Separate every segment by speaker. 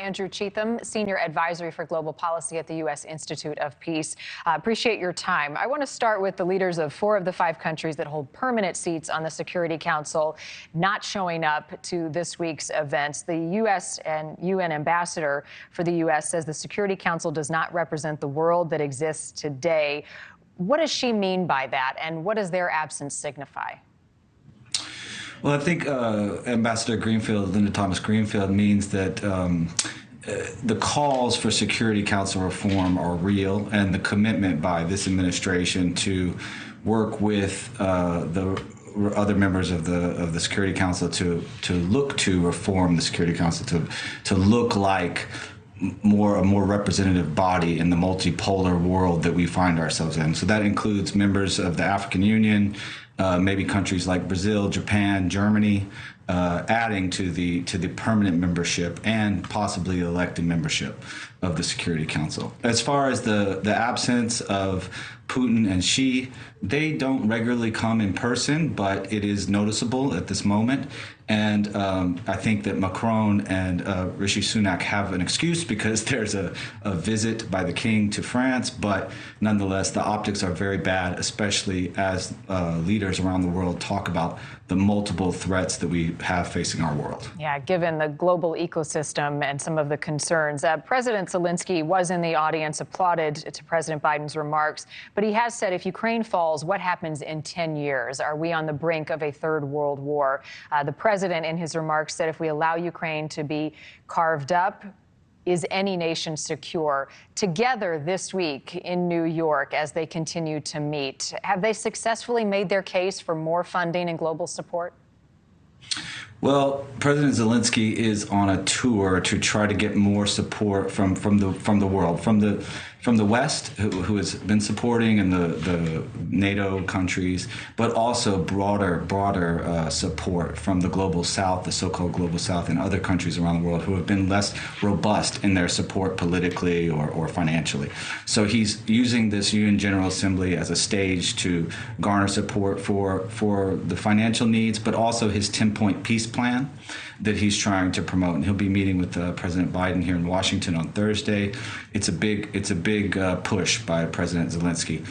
Speaker 1: Andrew Cheatham, Senior Advisory for Global Policy at the U.S. Institute of Peace. Appreciate your time. I want to start with the leaders of 4 of the 5 countries that hold permanent seats on the Security Council not showing up to this week's events. The U.S. and UN ambassador for the U.S. says the Security Council does not represent the world that exists today. What does she mean by that, and what does their absence signify?
Speaker 2: Well, I think Ambassador Greenfield, Linda Thomas Greenfield, means that the calls for Security Council reform are real, and the commitment by this administration to work with the other members of the Security Council to look to reform the Security Council to look like a more representative body in the multipolar world that we find ourselves in. So that includes members of the African Union, maybe countries like Brazil, Japan, Germany, adding to the permanent membership and possibly elected membership of the Security Council. As far as the absence of Putin and Xi, they don't regularly come in person, but it is noticeable at this moment. And I think that Macron and Rishi Sunak have an excuse because there's a visit by the king to France. But nonetheless, the optics are very bad, especially as leaders around the world talk about the multiple threats that we have facing our world.
Speaker 1: Yeah, given the global ecosystem and some of the concerns. President Zelenskyy was in the audience, applauded to President Biden's remarks. But he has said if Ukraine falls, what happens in 10 years? Are we on the brink of a third world war? The president, in his remarks, said if we allow Ukraine to be carved up, is any nation secure? Together this week in New York, as they continue to meet, have they successfully made their case for more funding and global support?
Speaker 2: Well, President Zelenskyy is on a tour to try to get more support from the world, from the West, who has been supporting, and the NATO countries, but also broader support from the global South, the so-called global South, and other countries around the world who have been less robust in their support politically or financially. So he's using this UN General Assembly as a stage to garner support for the financial needs, but also his 10-point peace plan that he's trying to promote. And he'll be meeting with President Biden here in Washington on Thursday. It's a big push by President Zelenskyy.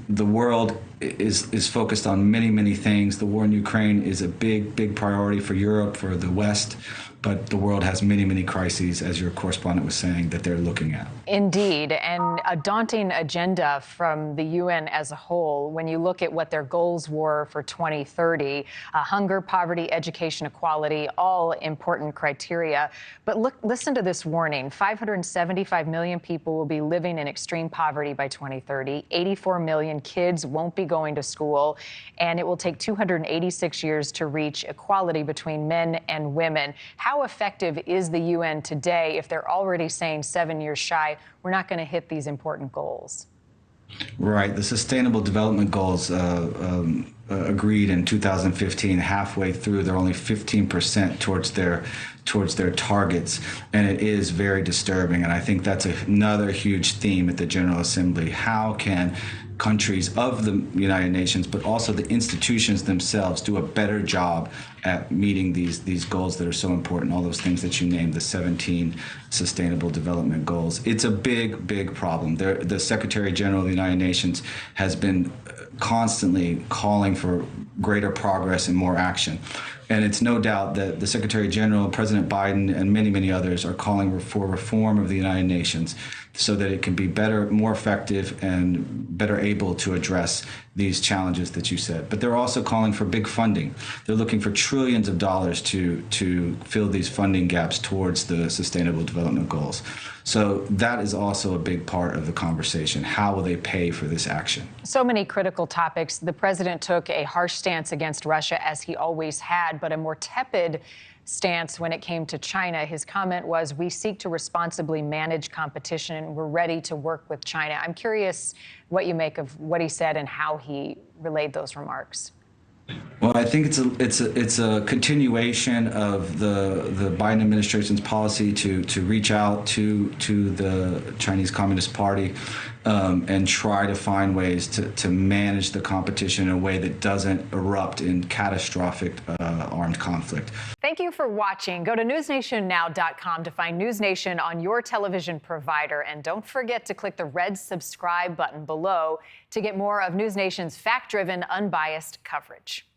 Speaker 2: The world is focused on many things. The war in Ukraine is a big priority for Europe, for the West. But the world has many crises, as your correspondent was saying, that they're looking at.
Speaker 1: Indeed, and a daunting agenda from the UN as a whole when you look at what their goals were for 2030. Hunger, poverty, education, equality, all important criteria. But listen to this warning. 575 million people will be living in extreme poverty by 2030. 84 million kids won't be going to school. And it will take 286 years to reach equality between men and women. How effective is the UN today if they're already saying 7 years shy, we're not going to hit these important goals?
Speaker 2: Right. The Sustainable Development Goals agreed in 2015, halfway through, they're only 15% towards their targets. And it is very disturbing. And I think that's another huge theme at the General Assembly. How can countries of the United Nations, but also the institutions themselves, do a better job at meeting these goals that are so important, all those things that you named, the 17 Sustainable Development Goals. It's a big problem. The Secretary General of the United Nations has been constantly calling for greater progress and more action. And it's no doubt that the Secretary General, President Biden, and many others are calling for reform of the United Nations so that it can be better, more effective, and better able to address these challenges that you said. But they're also calling for big funding. They're looking for trillions of dollars to fill these funding gaps towards the Sustainable Development Goals. So that is also a big part of the conversation. How will they pay for this action?
Speaker 1: So many critical topics. The president took a harsh stance against Russia, as he always had, but a more tepid stance when it came to China. His comment was, we seek to responsibly manage competition and we're ready to work with China. I'm curious what you make of what he said and how he relayed those remarks.
Speaker 2: Well, I think it's a continuation of the Biden administration's policy to reach out to the Chinese Communist Party and try to find ways to manage the competition in a way that doesn't erupt in catastrophic armed conflict.
Speaker 1: Thank you. you for watching. Go to newsnationnow.com to find NewsNation on your television provider. And don't forget to click the red subscribe button below to get more of NewsNation's fact-driven, unbiased coverage.